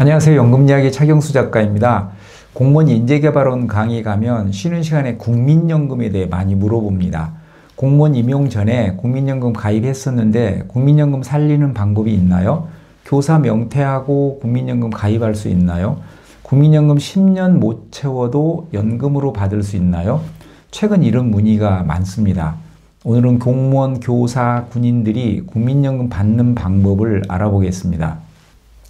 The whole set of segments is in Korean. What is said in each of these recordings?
안녕하세요. 연금이야기 차경수 작가입니다. 공무원 인재개발원 강의 가면 쉬는 시간에 국민연금에 대해 많이 물어봅니다. 공무원 임용 전에 국민연금 가입했었는데 국민연금 살리는 방법이 있나요? 교사 명퇴하고 국민연금 가입할 수 있나요? 국민연금 10년 못 채워도 연금으로 받을 수 있나요? 최근 이런 문의가 많습니다. 오늘은 공무원, 교사, 군인들이 국민연금 받는 방법을 알아보겠습니다.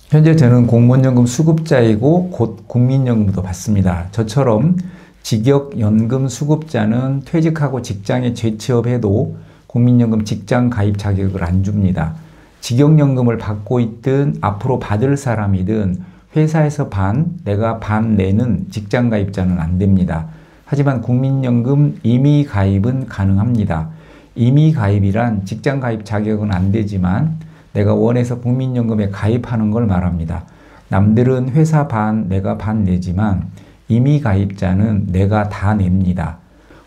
현재 저는 공무원연금 수급자이고 곧 국민연금도 받습니다. 저처럼 직역연금 수급자는 퇴직하고 직장에 재취업해도 국민연금 직장 가입 자격을 안 줍니다. 직역연금을 받고 있든 앞으로 받을 사람이든 회사에서 반, 내가 반 내는 직장 가입자는 안 됩니다. 하지만 국민연금 임의 가입은 가능합니다. 임의 가입이란 직장 가입 자격은 안 되지만 내가 원해서 국민연금에 가입하는 걸 말합니다. 남들은 회사 반, 내가 반 내지만 임의 가입자는 내가 다 냅니다.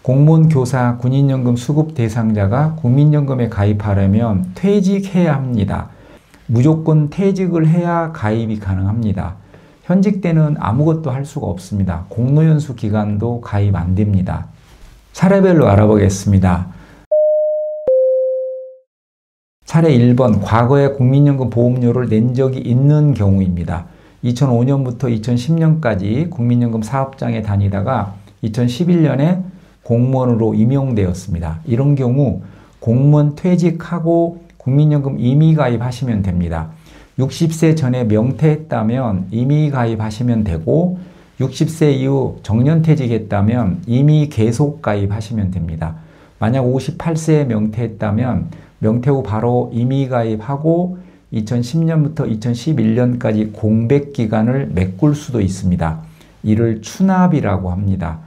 공무원, 교사, 군인연금 수급 대상자가 국민연금에 가입하려면 퇴직해야 합니다. 무조건 퇴직을 해야 가입이 가능합니다. 현직 때는 아무것도 할 수가 없습니다. 공로연수 기간도 가입 안 됩니다. 사례별로 알아보겠습니다. 사례 1번, 과거에 국민연금 보험료를 낸 적이 있는 경우입니다. 2005년부터 2010년까지 국민연금 사업장에 다니다가 2011년에 공무원으로 임용되었습니다. 이런 경우 공무원 퇴직하고 국민연금 임의 가입하시면 됩니다. 60세 전에 명퇴했다면 임의 가입하시면 되고 60세 이후 정년퇴직했다면 임의 계속 가입하시면 됩니다. 만약 58세에 명퇴했다면 명퇴 후 바로 임의 가입하고 2010년부터 2011년까지 공백 기간을 메꿀 수도 있습니다. 이를 추납이라고 합니다.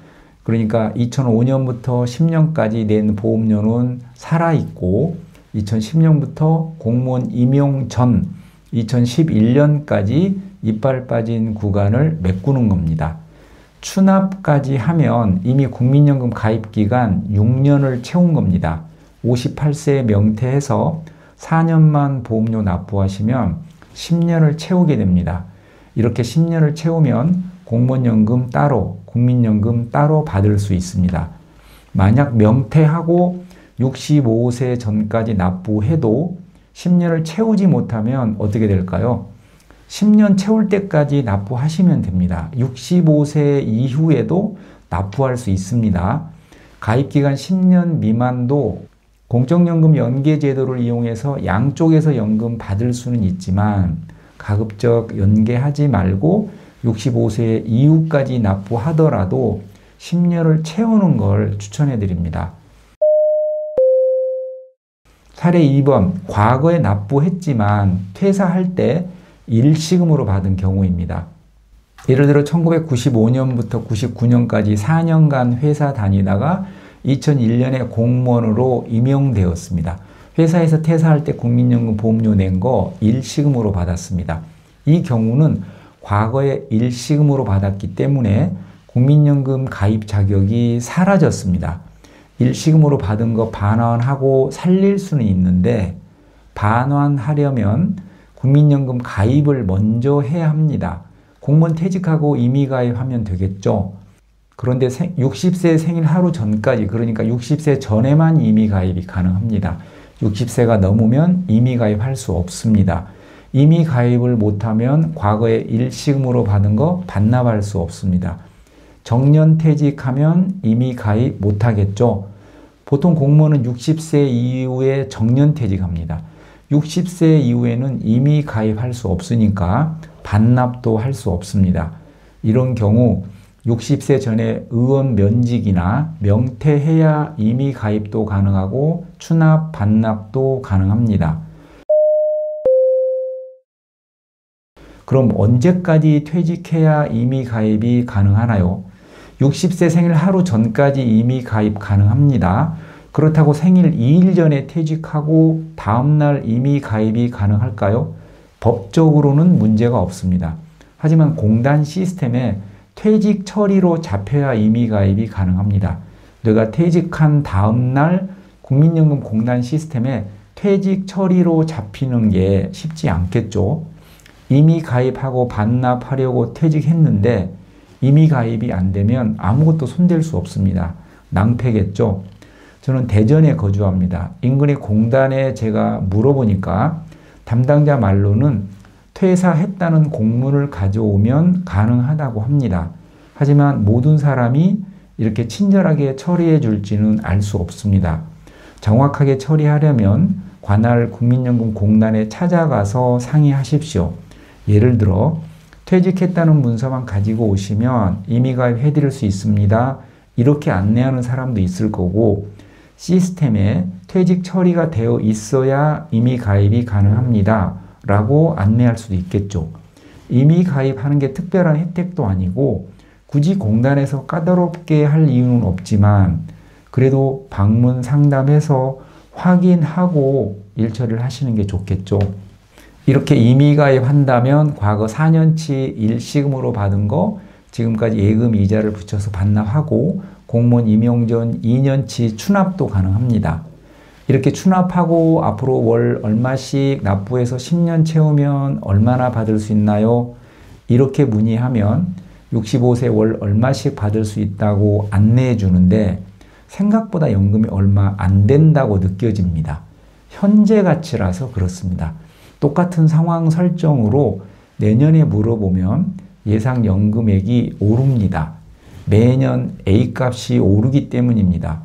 그러니까 2005년부터 10년까지 낸 보험료는 살아있고 2010년부터 공무원 임용 전 2011년까지 이빨 빠진 구간을 메꾸는 겁니다. 추납까지 하면 이미 국민연금 가입 기간 6년을 채운 겁니다. 58세에 명퇴해서 4년만 보험료 납부하시면 10년을 채우게 됩니다. 이렇게 10년을 채우면 공무원연금 따로, 국민연금 따로 받을 수 있습니다. 만약 명퇴하고 65세 전까지 납부해도 10년을 채우지 못하면 어떻게 될까요? 10년 채울 때까지 납부하시면 됩니다. 65세 이후에도 납부할 수 있습니다. 가입기간 10년 미만도 공적연금 연계제도를 이용해서 양쪽에서 연금 받을 수는 있지만 가급적 연계하지 말고 65세 이후까지 납부하더라도 10년을 채우는 걸 추천해 드립니다. 사례 2번, 과거에 납부했지만 퇴사할 때 일시금으로 받은 경우입니다. 예를 들어 1995년부터 99년까지 4년간 회사 다니다가 2001년에 공무원으로 임용되었습니다. 회사에서 퇴사할 때 국민연금 보험료 낸 거 일시금으로 받았습니다. 이 경우는 과거에 일시금으로 받았기 때문에 국민연금 가입 자격이 사라졌습니다. 일시금으로 받은 거 반환하고 살릴 수는 있는데 반환하려면 국민연금 가입을 먼저 해야 합니다. 공무원 퇴직하고 임의 가입하면 되겠죠. 그런데 60세 생일 하루 전까지, 그러니까 60세 전에만 임의 가입이 가능합니다. 60세가 넘으면 임의 가입할 수 없습니다. 임의 가입을 못하면 과거에 일시금으로 받은 거 반납할 수 없습니다. 정년퇴직하면 임의 가입 못하겠죠. 보통 공무원은 60세 이후에 정년퇴직합니다. 60세 이후에는 임의 가입할 수 없으니까 반납도 할 수 없습니다. 이런 경우 60세 전에 의원 면직이나 명퇴해야 임의 가입도 가능하고 추납, 반납도 가능합니다. 그럼 언제까지 퇴직해야 임의 가입이 가능하나요? 60세 생일 하루 전까지 임의 가입 가능합니다. 그렇다고 생일 2일 전에 퇴직하고 다음날 임의 가입이 가능할까요? 법적으로는 문제가 없습니다. 하지만 공단 시스템에 퇴직 처리로 잡혀야 임의 가입이 가능합니다. 내가 퇴직한 다음날 국민연금 공단 시스템에 퇴직 처리로 잡히는 게 쉽지 않겠죠. 이미 가입하고 반납하려고 퇴직했는데 이미 가입이 안 되면 아무것도 손댈 수 없습니다. 낭패겠죠. 저는 대전에 거주합니다. 인근의 공단에 제가 물어보니까 담당자 말로는 퇴사했다는 공문을 가져오면 가능하다고 합니다. 하지만 모든 사람이 이렇게 친절하게 처리해 줄지는 알 수 없습니다. 정확하게 처리하려면 관할 국민연금공단에 찾아가서 상의하십시오. 예를 들어 퇴직했다는 문서만 가지고 오시면 이미 가입해 드릴 수 있습니다. 이렇게 안내하는 사람도 있을 거고 시스템에 퇴직 처리가 되어 있어야 이미 가입이 가능합니다. 라고 안내할 수도 있겠죠. 이미 가입하는 게 특별한 혜택도 아니고 굳이 공단에서 까다롭게 할 이유는 없지만 그래도 방문 상담해서 확인하고 일처리를 하시는 게 좋겠죠. 이렇게 이미 가입한다면 과거 4년치 일시금으로 받은 거 지금까지 예금 이자를 붙여서 반납하고 공무원 임용 전 2년치 추납도 가능합니다. 이렇게 추납하고 앞으로 월 얼마씩 납부해서 10년 채우면 얼마나 받을 수 있나요? 이렇게 문의하면 65세 월 얼마씩 받을 수 있다고 안내해 주는데 생각보다 연금이 얼마 안 된다고 느껴집니다. 현재 가치라서 그렇습니다. 똑같은 상황 설정으로 내년에 물어보면 예상 연금액이 오릅니다. 매년 A값이 오르기 때문입니다.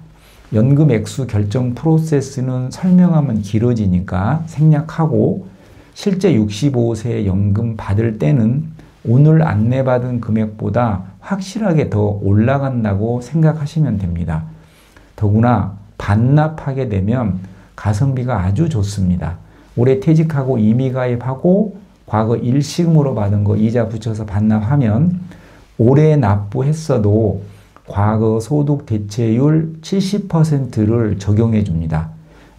연금 액수 결정 프로세스는 설명하면 길어지니까 생략하고 실제 65세 연금 받을 때는 오늘 안내받은 금액보다 확실하게 더 올라간다고 생각하시면 됩니다. 더구나 반납하게 되면 가성비가 아주 좋습니다. 올해 퇴직하고 이미 가입하고 과거 일시금으로 받은 거 이자 붙여서 반납하면 올해 납부했어도 과거 소득 대체율 70%를 적용해 줍니다.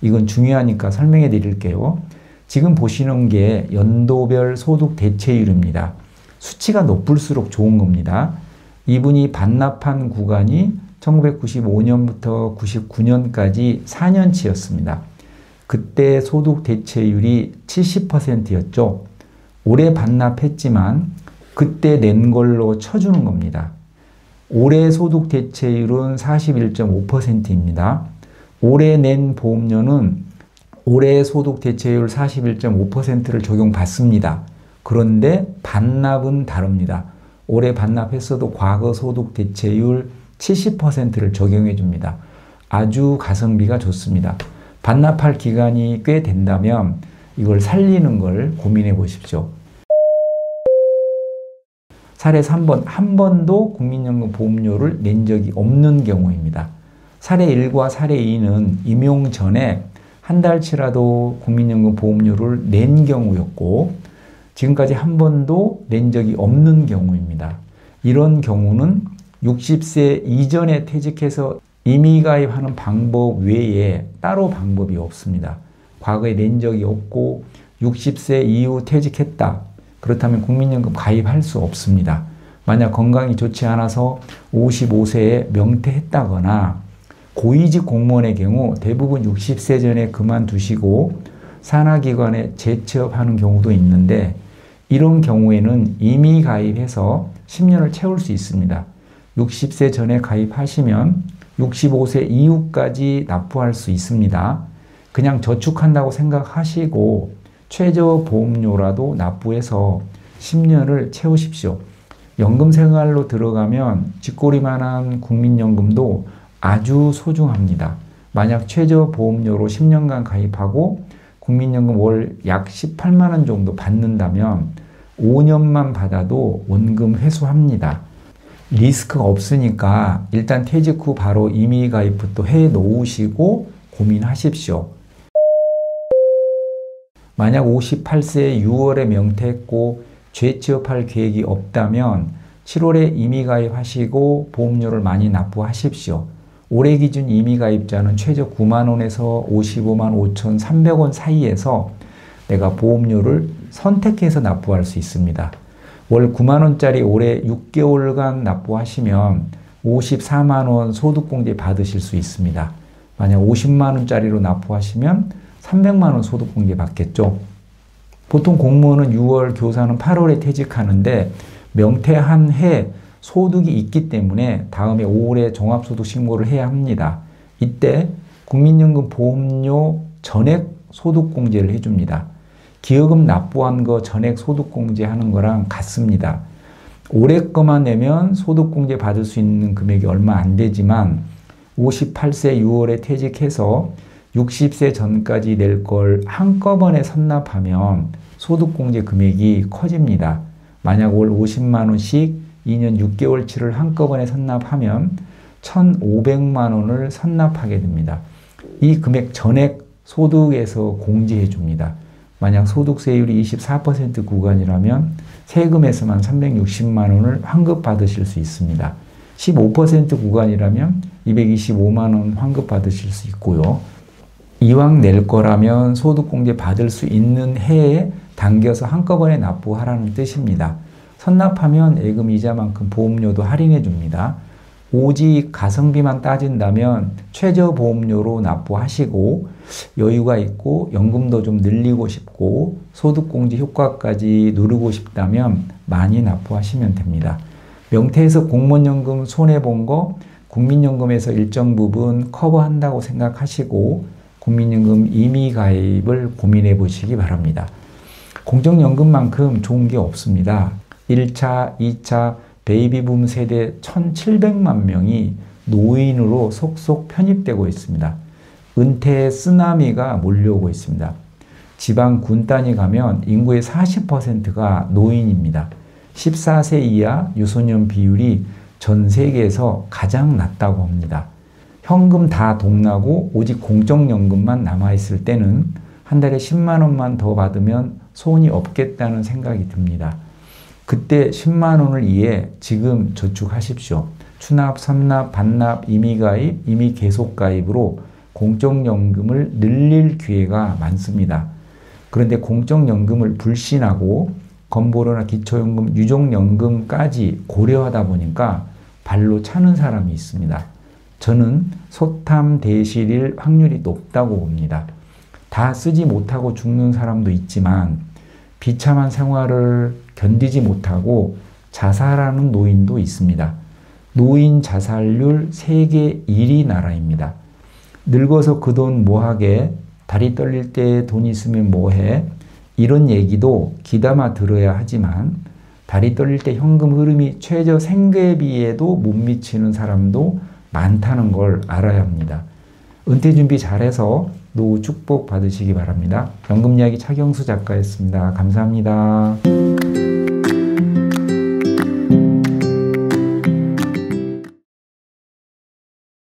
이건 중요하니까 설명해 드릴게요. 지금 보시는 게 연도별 소득 대체율입니다. 수치가 높을수록 좋은 겁니다. 이분이 반납한 구간이 1995년부터 99년까지 4년치였습니다. 그때 소득 대체율이 70%였죠. 올해 반납했지만 그때 낸 걸로 쳐주는 겁니다. 올해 소득 대체율은 41.5%입니다. 올해 낸 보험료는 올해 소득 대체율 41.5%를 적용받습니다. 그런데 반납은 다릅니다. 올해 반납했어도 과거 소득 대체율 70%를 적용해 줍니다. 아주 가성비가 좋습니다. 반납할 기간이 꽤 된다면 이걸 살리는 걸 고민해 보십시오. 사례 3번, 한 번도 국민연금 보험료를 낸 적이 없는 경우입니다. 사례 1과 사례 2는 임용 전에 한 달치라도 국민연금 보험료를 낸 경우였고 지금까지 한 번도 낸 적이 없는 경우입니다. 이런 경우는 60세 이전에 퇴직해서 이미 가입하는 방법 외에 따로 방법이 없습니다. 과거에 낸 적이 없고 60세 이후 퇴직했다. 그렇다면 국민연금 가입할 수 없습니다. 만약 건강이 좋지 않아서 55세에 명퇴했다거나 고위직 공무원의 경우 대부분 60세 전에 그만두시고 산하기관에 재취업하는 경우도 있는데 이런 경우에는 이미 가입해서 10년을 채울 수 있습니다. 60세 전에 가입하시면 65세 이후까지 납부할 수 있습니다. 그냥 저축한다고 생각하시고 최저 보험료라도 납부해서 10년을 채우십시오. 연금 생활로 들어가면 쥐꼬리만한 국민연금도 아주 소중합니다. 만약 최저 보험료로 10년간 가입하고 국민연금 월 약 18만 원 정도 받는다면 5년만 받아도 원금 회수합니다. 리스크가 없으니까 일단 퇴직 후 바로 이미 가입부터 해 놓으시고 고민하십시오. 만약 58세 6월에 명퇴했고 재취업할 계획이 없다면 7월에 이미 가입하시고 보험료를 많이 납부하십시오. 올해 기준 이미 가입자는 최저 9만 원에서 55만 5,300원 사이에서 내가 보험료를 선택해서 납부할 수 있습니다. 월 9만 원짜리 올해 6개월간 납부하시면 54만 원 소득공제 받으실 수 있습니다. 만약 50만 원짜리로 납부하시면 300만 원 소득공제 받겠죠. 보통 공무원은 6월, 교사는 8월에 퇴직하는데 명퇴 한 해 소득이 있기 때문에 다음에 5월에 종합소득 신고를 해야 합니다. 이때 국민연금 보험료 전액 소득공제를 해줍니다. 기여금 납부한 거 전액 소득공제 하는 거랑 같습니다. 올해 거만 내면 소득공제 받을 수 있는 금액이 얼마 안 되지만 58세 6월에 퇴직해서 60세 전까지 낼 걸 한꺼번에 선납하면 소득공제 금액이 커집니다. 만약 월 50만 원씩 2년 6개월치를 한꺼번에 선납하면 1,500만 원을 선납하게 됩니다. 이 금액 전액 소득에서 공제해 줍니다. 만약 소득세율이 24% 구간이라면 세금에서만 360만 원을 환급받으실 수 있습니다. 15% 구간이라면 225만 원 환급받으실 수 있고요. 이왕 낼 거라면 소득공제 받을 수 있는 해에 당겨서 한꺼번에 납부하라는 뜻입니다. 선납하면 예금 이자만큼 보험료도 할인해 줍니다. 오직 가성비만 따진다면 최저보험료로 납부하시고 여유가 있고 연금도 좀 늘리고 싶고 소득공제 효과까지 누르고 싶다면 많이 납부하시면 됩니다. 명퇴해서 공무원연금 손해본 거 국민연금에서 일정 부분 커버한다고 생각하시고 국민연금 임의가입을 고민해 보시기 바랍니다. 공적연금만큼 좋은 게 없습니다. 1차, 2차 베이비붐 세대 1,700만 명이 노인으로 속속 편입되고 있습니다. 은퇴의 쓰나미가 몰려오고 있습니다. 지방 군 단위 가면 인구의 40%가 노인입니다. 14세 이하 유소년 비율이 전 세계에서 가장 낮다고 합니다. 현금 다 동나고 오직 공적연금만 남아있을 때는 한 달에 10만 원만 더 받으면 손이 없겠다는 생각이 듭니다. 그때 10만 원을 위해 지금 저축하십시오. 추납, 선납, 반납, 임의가입, 임의계속가입으로 공적연금을 늘릴 기회가 많습니다. 그런데 공적연금을 불신하고 건보료나 기초연금, 유족연금까지 고려하다 보니까 발로 차는 사람이 있습니다. 저는 소탐대실일 확률이 높다고 봅니다. 다 쓰지 못하고 죽는 사람도 있지만 비참한 생활을 견디지 못하고 자살하는 노인도 있습니다. 노인 자살률 세계 1위 나라입니다. 늙어서 그 돈 뭐하게, 다리 떨릴 때 돈 있으면 뭐해, 이런 얘기도 귀담아 들어야 하지만 다리 떨릴 때 현금 흐름이 최저 생계비에도 못 미치는 사람도 많다는 걸 알아야 합니다. 은퇴 준비 잘해서 노후 축복 받으시기 바랍니다. 연금이야기 차경수 작가였습니다. 감사합니다.